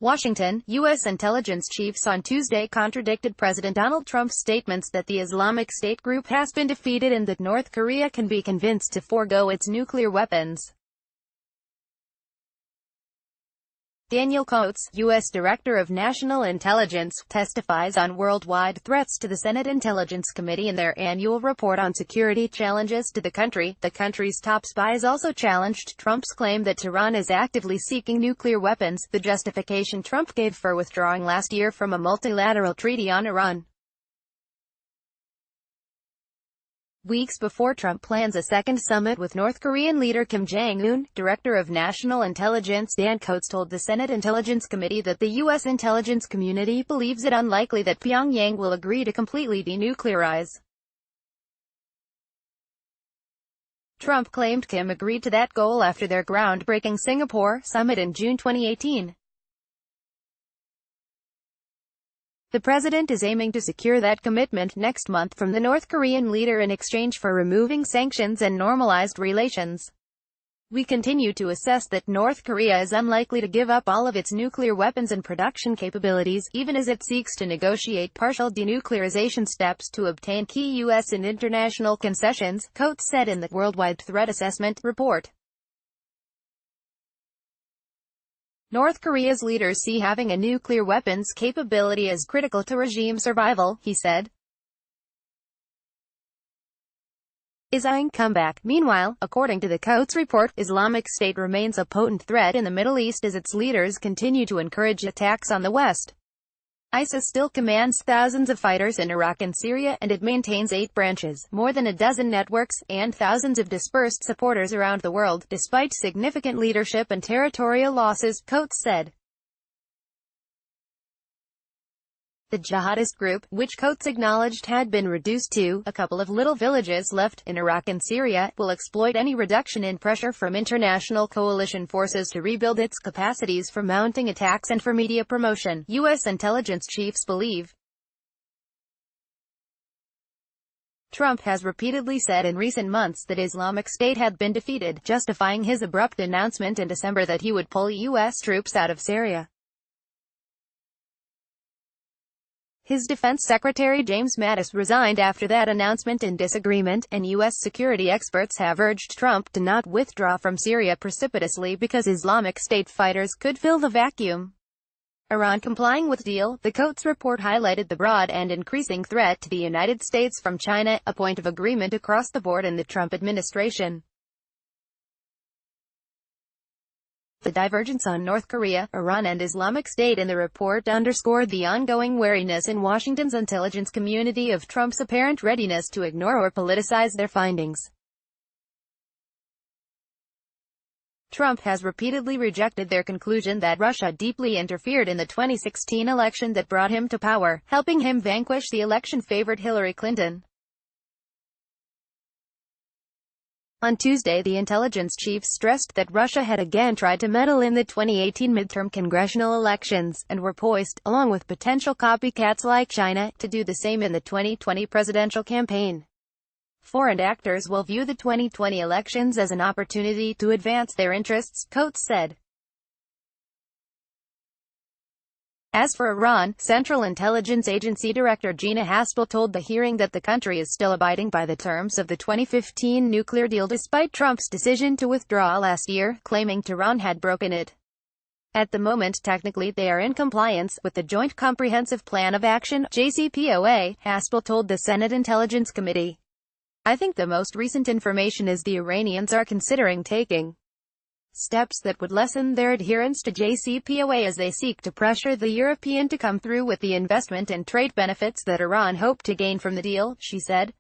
Washington, U.S. intelligence chiefs on Tuesday contradicted President Donald Trump's statements that the Islamic State group has been defeated and that North Korea can be convinced to forego its nuclear weapons. Daniel Coats, U.S. Director of National Intelligence, testifies on worldwide threats to the Senate Intelligence Committee in their annual report on security challenges to the country. The country's top spies also challenged Trump's claim that Tehran is actively seeking nuclear weapons, the justification Trump gave for withdrawing last year from a multilateral treaty on Iran. Weeks before Trump plans a second summit with North Korean leader Kim Jong-un, Director of National Intelligence Dan Coats told the Senate Intelligence Committee that the U.S. intelligence community believes it unlikely that Pyongyang will agree to completely denuclearize. Trump claimed Kim agreed to that goal after their groundbreaking Singapore summit in June 2018. The president is aiming to secure that commitment next month from the North Korean leader in exchange for removing sanctions and normalized relations. We continue to assess that North Korea is unlikely to give up all of its nuclear weapons and production capabilities, even as it seeks to negotiate partial denuclearization steps to obtain key U.S. and international concessions, Coats said in the Worldwide Threat Assessment report. North Korea's leaders see having a nuclear weapons capability as critical to regime survival, he said. Is eyeing comeback. Meanwhile, according to the Coats report, Islamic State remains a potent threat in the Middle East as its leaders continue to encourage attacks on the West. ISIS still commands thousands of fighters in Iraq and Syria, and it maintains 8 branches, more than a dozen networks, and thousands of dispersed supporters around the world, despite significant leadership and territorial losses, Coats said. The jihadist group, which Coats acknowledged had been reduced to a couple of little villages left in Iraq and Syria, will exploit any reduction in pressure from international coalition forces to rebuild its capacities for mounting attacks and for media promotion, U.S. intelligence chiefs believe. Trump has repeatedly said in recent months that Islamic State had been defeated, justifying his abrupt announcement in December that he would pull U.S. troops out of Syria. His Defense Secretary James Mattis resigned after that announcement in disagreement, and U.S. security experts have urged Trump to not withdraw from Syria precipitously because Islamic State fighters could fill the vacuum. Iran complying with deal. The Coats report highlighted the broad and increasing threat to the United States from China, a point of agreement across the board in the Trump administration. The divergence on North Korea, Iran and Islamic State in the report underscored the ongoing wariness in Washington's intelligence community of Trump's apparent readiness to ignore or politicize their findings. Trump has repeatedly rejected their conclusion that Russia deeply interfered in the 2016 election that brought him to power, helping him vanquish the election-favored Hillary Clinton. On Tuesday, the intelligence chiefs stressed that Russia had again tried to meddle in the 2018 midterm congressional elections, and were poised, along with potential copycats like China, to do the same in the 2020 presidential campaign. Foreign actors will view the 2020 elections as an opportunity to advance their interests, Coats said. As for Iran, Central Intelligence Agency Director Gina Haspel told the hearing that the country is still abiding by the terms of the 2015 nuclear deal despite Trump's decision to withdraw last year, claiming Tehran had broken it. At the moment, technically, they are in compliance with the Joint Comprehensive Plan of Action, JCPOA, Haspel told the Senate Intelligence Committee. I think the most recent information is the Iranians are considering taking steps that would lessen their adherence to JCPOA as they seek to pressure the European to come through with the investment and trade benefits that Iran hoped to gain from the deal, she said.